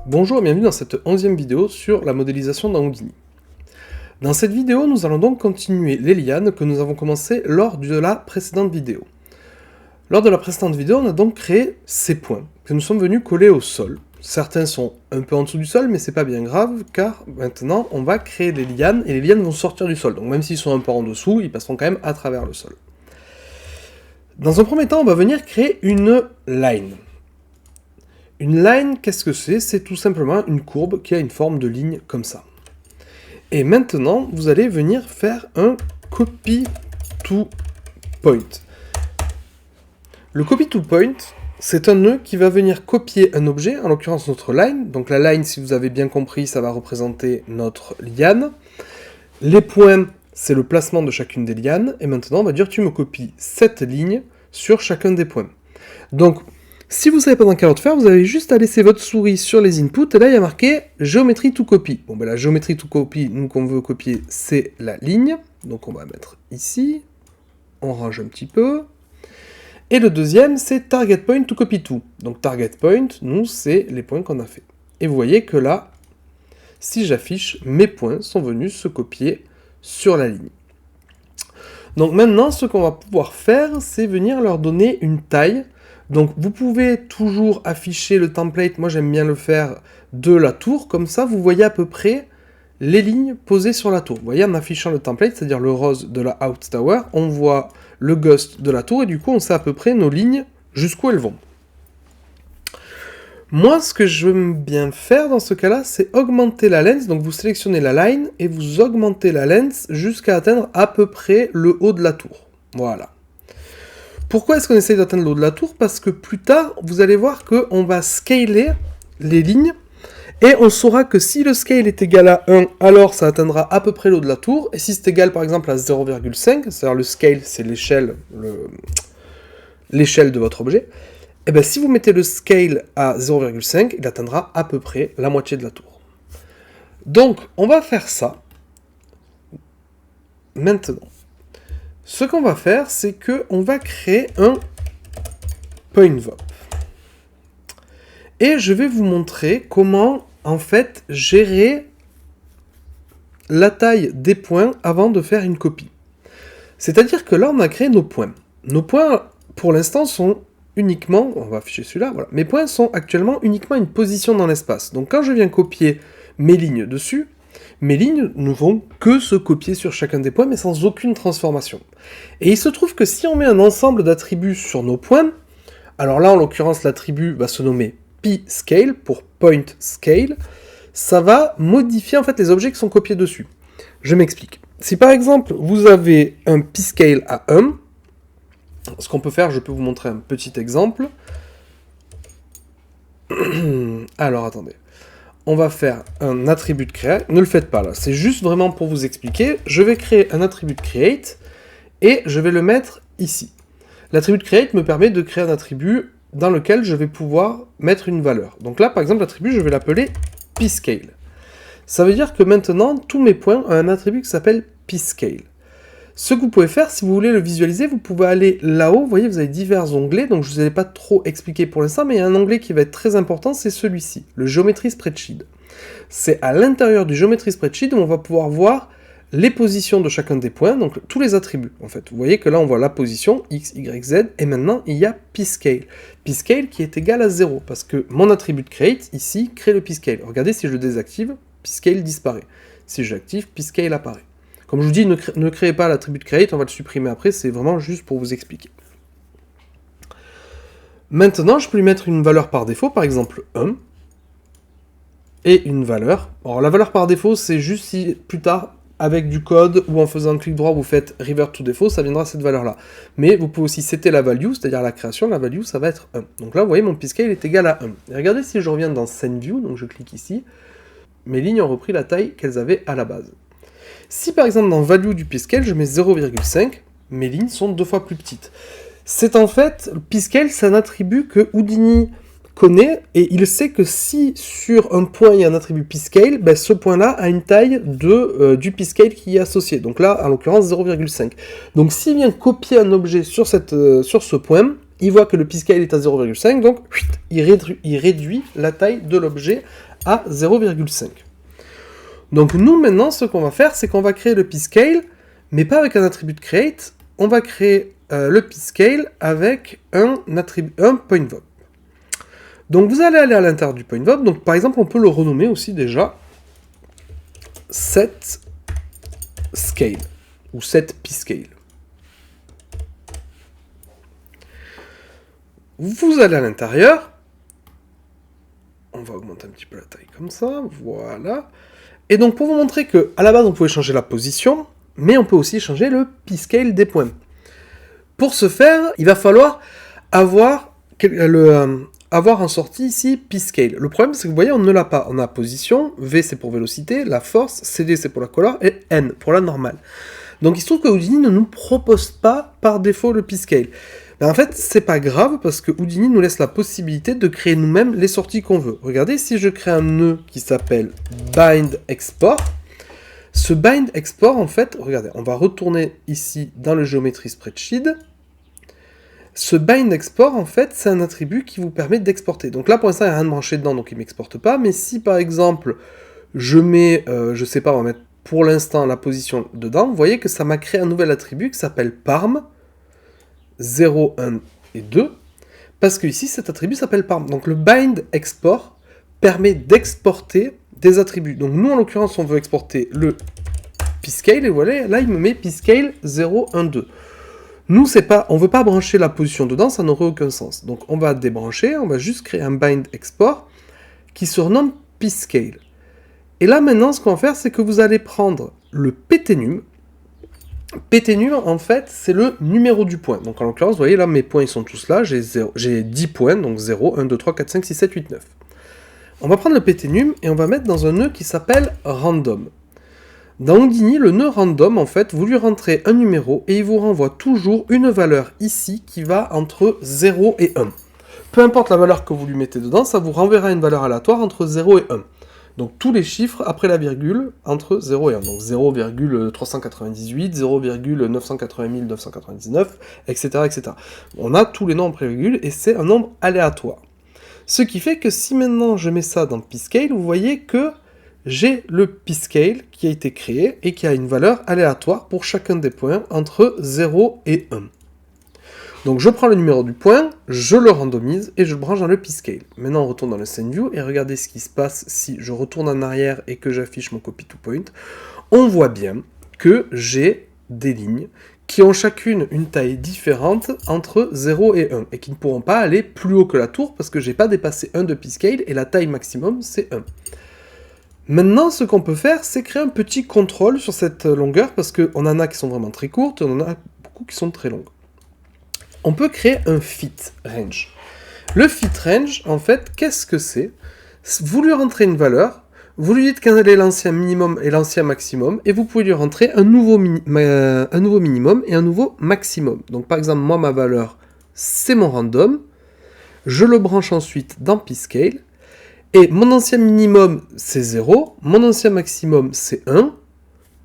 Bonjour et bienvenue dans cette 11e vidéo sur la modélisation dans Houdini. Dans cette vidéo, nous allons donc continuer les lianes que nous avons commencé lors de la précédente vidéo. Lors de la précédente vidéo, on a donc créé ces points que nous sommes venus coller au sol. Certains sont un peu en dessous du sol, mais c'est pas bien grave, car maintenant on va créer des lianes, et les lianes vont sortir du sol. Donc même s'ils sont un peu en dessous, ils passeront quand même à travers le sol. Dans un premier temps, on va venir créer une line. Une line, qu'est-ce que c'est? C'est tout simplement une courbe qui a une forme de ligne comme ça. Et maintenant, vous allez venir faire un copy to point. Le copy to point, c'est un nœud qui va venir copier un objet, en l'occurrence notre line. Donc la line, si vous avez bien compris, ça va représenter notre liane. Les points, c'est le placement de chacune des lianes. Et maintenant, on va dire tu me copies cette ligne sur chacun des points. Donc, si vous ne savez pas dans quel ordre faire, vous avez juste à laisser votre souris sur les inputs, et là il y a marqué géométrie to copy. Bon ben la géométrie to copy, nous qu'on veut copier, c'est la ligne, donc on va mettre ici, on range un petit peu. Et le deuxième, c'est target point to copy to. Donc target point, nous, c'est les points qu'on a fait. Et vous voyez que là, si j'affiche, mes points sont venus se copier sur la ligne. Donc maintenant, ce qu'on va pouvoir faire, c'est venir leur donner une taille. Donc vous pouvez toujours afficher le template, moi j'aime bien le faire, de la tour, comme ça vous voyez à peu près les lignes posées sur la tour. Vous voyez en affichant le template, c'est-à-dire le rose de la Out Tower, on voit le ghost de la tour, et du coup on sait à peu près nos lignes, jusqu'où elles vont. Moi ce que je veux bien faire dans ce cas-là, c'est augmenter la length, donc vous sélectionnez la line, et vous augmentez la length jusqu'à atteindre à peu près le haut de la tour. Voilà. Pourquoi est-ce qu'on essaye d'atteindre le haut de la tour? Parce que plus tard, vous allez voir qu'on va scaler les lignes, et on saura que si le scale est égal à 1, alors ça atteindra à peu près le haut de la tour, et si c'est égal par exemple à 0,5, c'est-à-dire le scale, c'est l'échelle de votre objet, et bien si vous mettez le scale à 0,5, il atteindra à peu près la moitié de la tour. Donc, on va faire ça maintenant. Ce qu'on va faire, c'est qu'on va créer un PointVop. Et je vais vous montrer comment, en fait, gérer la taille des points avant de faire une copie. C'est-à-dire que là, on a créé nos points. Nos points, pour l'instant, sont uniquement... On va afficher celui-là, voilà. Mes points sont actuellement uniquement une position dans l'espace. Donc quand je viens copier mes lignes dessus, mes lignes ne vont que se copier sur chacun des points, mais sans aucune transformation. Et il se trouve que si on met un ensemble d'attributs sur nos points, alors là, en l'occurrence, l'attribut va se nommer pScale, pour point scale, ça va modifier en fait les objets qui sont copiés dessus. Je m'explique. Si par exemple, vous avez un pScale à 1, ce qu'on peut faire, je peux vous montrer un petit exemple. Alors, attendez. On va faire un attribut de create, ne le faites pas là, c'est juste vraiment pour vous expliquer. Je vais créer un attribut de create, et je vais le mettre ici. L'attribut de create me permet de créer un attribut dans lequel je vais pouvoir mettre une valeur. Donc là, par exemple, l'attribut, je vais l'appeler pScale. Ça veut dire que maintenant, tous mes points ont un attribut qui s'appelle pScale. Ce que vous pouvez faire, si vous voulez le visualiser, vous pouvez aller là-haut, vous voyez, vous avez divers onglets, donc je ne vous ai pas trop expliqué pour l'instant, mais il y a un onglet qui va être très important, c'est celui-ci, le Geometry Spreadsheet. C'est à l'intérieur du Geometry Spreadsheet où on va pouvoir voir les positions de chacun des points, donc tous les attributs, en fait. Vous voyez que là, on voit la position, x, y, z, et maintenant, il y a pScale. pScale qui est égal à 0, parce que mon attribut de create, ici, crée le pScale. Regardez, si je le désactive, pScale disparaît. Si je l'active, pScale apparaît. Comme je vous dis, ne créez pas l'attribut de create, on va le supprimer après, c'est vraiment juste pour vous expliquer. Maintenant, je peux lui mettre une valeur par défaut, par exemple 1, et une valeur. Alors la valeur par défaut, c'est juste si plus tard, avec du code, ou en faisant un clic droit, vous faites revert to default, ça viendra à cette valeur-là. Mais vous pouvez aussi setter la value, c'est-à-dire la création, la value, ça va être 1. Donc là, vous voyez, mon pScale est égal à 1. Et regardez si je reviens dans Scene View, donc je clique ici, mes lignes ont repris la taille qu'elles avaient à la base. Si par exemple dans value du pScale, je mets 0,5, mes lignes sont 2 fois plus petites. C'est en fait, pScale, c'est un attribut que Houdini connaît et il sait que si sur un point il y a un attribut pscale, ben ce point-là a une taille du pscale qui est associé. Donc là, en l'occurrence, 0,5. Donc s'il vient copier un objet sur ce point, il voit que le pscale est à 0,5, donc il réduit la taille de l'objet à 0,5. Donc nous, maintenant, ce qu'on va faire, c'est qu'on va créer le pscale, mais pas avec un attribut de create, on va créer le pscale avec un pointVob. Donc vous allez aller à l'intérieur du pointVob, donc par exemple on peut le renommer aussi déjà setScale, ou setPscale. Vous allez à l'intérieur, on va augmenter un petit peu la taille comme ça, voilà. Et donc pour vous montrer que à la base on pouvait changer la position, mais on peut aussi changer le pscale des points. Pour ce faire, il va falloir avoir en sortie ici pscale. Le problème c'est que vous voyez on ne l'a pas. On a position, V c'est pour vélocité, la force, CD c'est pour la color et N pour la normale. Donc il se trouve que Houdini ne nous propose pas par défaut le pscale. Mais en fait c'est pas grave parce que Houdini nous laisse la possibilité de créer nous-mêmes les sorties qu'on veut. Regardez, si je crée un nœud qui s'appelle bind export, ce bind export en fait, regardez, on va retourner ici dans le géométrie spreadsheet. Ce bind export, en fait, c'est un attribut qui vous permet d'exporter. Donc là, pour l'instant, il n'y a rien de branché dedans, donc il ne m'exporte pas. Mais si, par exemple, je mets, je sais pas, on va mettre pour l'instant la position dedans, vous voyez que ça m'a créé un nouvel attribut qui s'appelle parm, 0, 1 et 2, parce que ici, cet attribut s'appelle parm. Donc le bind export permet d'exporter des attributs. Donc nous, en l'occurrence, on veut exporter le pscale, et voilà, là, il me met pscale 0, 1, 2. Nous, on ne veut pas brancher la position dedans, ça n'aurait aucun sens. Donc on va débrancher, on va juste créer un bind export qui se renomme pscale. Et là maintenant, ce qu'on va faire, c'est que vous allez prendre le ptnum. Ptnum, en fait, c'est le numéro du point. Donc en l'occurrence, vous voyez là, mes points ils sont tous là, j'ai 10 points, donc 0, 1, 2, 3, 4, 5, 6, 7, 8, 9. On va prendre le ptnum et on va mettre dans un nœud qui s'appelle random. Dans Houdini, le nœud random, en fait, vous lui rentrez un numéro et il vous renvoie toujours une valeur ici qui va entre 0 et 1. Peu importe la valeur que vous lui mettez dedans, ça vous renverra une valeur aléatoire entre 0 et 1. Donc tous les chiffres après la virgule entre 0 et 1. Donc 0,398, 0,980 999, etc., etc. On a tous les nombres après virgule et c'est un nombre aléatoire. Ce qui fait que si maintenant je mets ça dans pscale, vous voyez que j'ai le pscale qui a été créé et qui a une valeur aléatoire pour chacun des points entre 0 et 1. Donc je prends le numéro du point, je le randomise et je le branche dans le pscale. Maintenant on retourne dans le scene view et regardez ce qui se passe si je retourne en arrière et que j'affiche mon copy to point. On voit bien que j'ai des lignes qui ont chacune une taille différente entre 0 et 1 et qui ne pourront pas aller plus haut que la tour parce que j'ai pas dépassé 1 de pscale et la taille maximum c'est 1. Maintenant, ce qu'on peut faire, c'est créer un petit contrôle sur cette longueur, parce qu'on en a qui sont vraiment très courtes, et on en a beaucoup qui sont très longues. On peut créer un fit range. Le fit range, en fait, qu'est-ce que c'est? Vous lui rentrez une valeur, vous lui dites quel est l'ancien minimum et l'ancien maximum, et vous pouvez lui rentrer un nouveau minimum et un nouveau maximum. Donc par exemple, moi, ma valeur, c'est mon random, je le branche ensuite dans pscale, et mon ancien minimum, c'est 0, mon ancien maximum, c'est 1,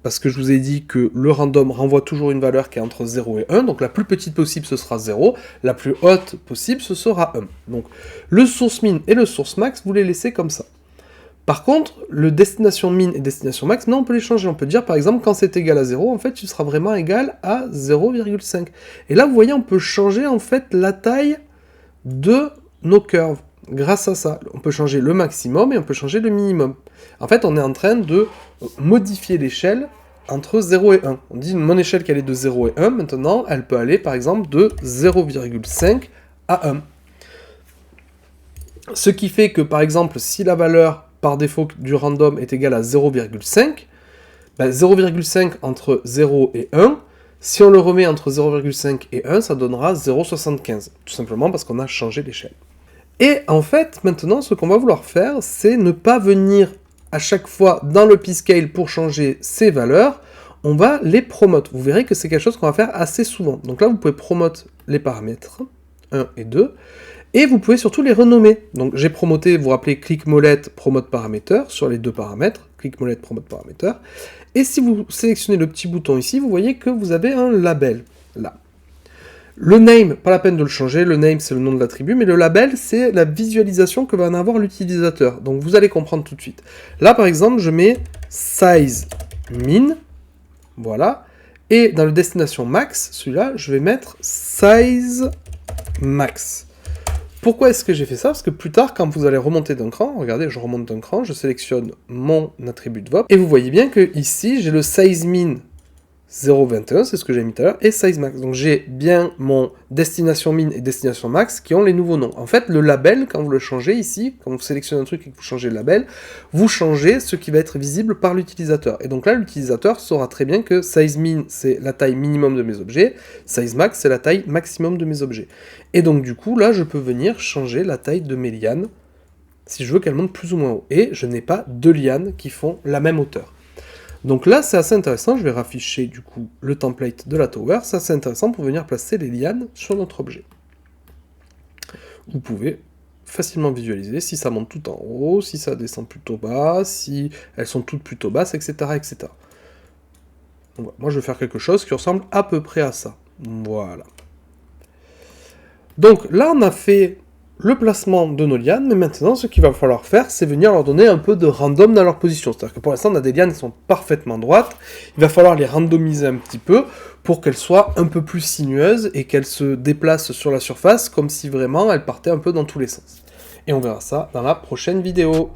parce que je vous ai dit que le random renvoie toujours une valeur qui est entre 0 et 1, donc la plus petite possible, ce sera 0, la plus haute possible, ce sera 1. Donc le source min et le source max, vous les laissez comme ça. Par contre, le destination min et destination max, non, on peut les changer. On peut dire, par exemple, quand c'est égal à 0, en fait, il sera vraiment égal à 0,5. Et là, vous voyez, on peut changer, en fait, la taille de nos curves. Grâce à ça, on peut changer le maximum et on peut changer le minimum. En fait, on est en train de modifier l'échelle entre 0 et 1. On dit mon échelle qu'elle est de 0 et 1, maintenant, elle peut aller par exemple de 0,5 à 1. Ce qui fait que par exemple, si la valeur par défaut du random est égale à 0,5, ben 0,5 entre 0 et 1, si on le remet entre 0,5 et 1, ça donnera 0,75. Tout simplement parce qu'on a changé l'échelle. Et en fait, maintenant, ce qu'on va vouloir faire, c'est ne pas venir à chaque fois dans le pscale pour changer ces valeurs, on va les promote. Vous verrez que c'est quelque chose qu'on va faire assez souvent. Donc là, vous pouvez promote les paramètres, 1 et 2, et vous pouvez surtout les renommer. Donc j'ai promoté, vous vous rappelez, click molette promote parameter sur les deux paramètres, click molette promote parameter, et si vous sélectionnez le petit bouton ici, vous voyez que vous avez un label, là. Le name, pas la peine de le changer, le name c'est le nom de l'attribut, mais le label c'est la visualisation que va en avoir l'utilisateur. Donc vous allez comprendre tout de suite. Là par exemple, je mets size min, voilà, et dans le destination max, celui-là, je vais mettre size max. Pourquoi est-ce que j'ai fait ça? Parce que plus tard, quand vous allez remonter d'un cran, regardez, je remonte d'un cran, je sélectionne mon attribut de VOP, et vous voyez bien que ici, j'ai le size min 0.21, c'est ce que j'ai mis tout à l'heure, et size max. Donc j'ai bien mon destination min et destination max qui ont les nouveaux noms. En fait, le label, quand vous le changez ici, quand vous sélectionnez un truc et que vous changez le label, vous changez ce qui va être visible par l'utilisateur. Et donc là, l'utilisateur saura très bien que size min, c'est la taille minimum de mes objets, size max, c'est la taille maximum de mes objets. Et donc du coup, là, je peux venir changer la taille de mes lianes, si je veux qu'elles montent plus ou moins haut. Et je n'ai pas deux lianes qui font la même hauteur. Donc là, c'est assez intéressant, je vais rafficher du coup le template de la tower, c'est assez intéressant pour venir placer les lianes sur notre objet. Vous pouvez facilement visualiser si ça monte tout en haut, si ça descend plutôt bas, si elles sont toutes plutôt basses, etc. etc. Donc, moi je vais faire quelque chose qui ressemble à peu près à ça. Voilà. Donc là on a fait le placement de nos lianes, mais maintenant ce qu'il va falloir faire, c'est venir leur donner un peu de random dans leur position. C'est-à-dire que pour l'instant on a des lianes qui sont parfaitement droites, il va falloir les randomiser un petit peu pour qu'elles soient un peu plus sinueuses et qu'elles se déplacent sur la surface comme si vraiment elles partaient un peu dans tous les sens. Et on verra ça dans la prochaine vidéo.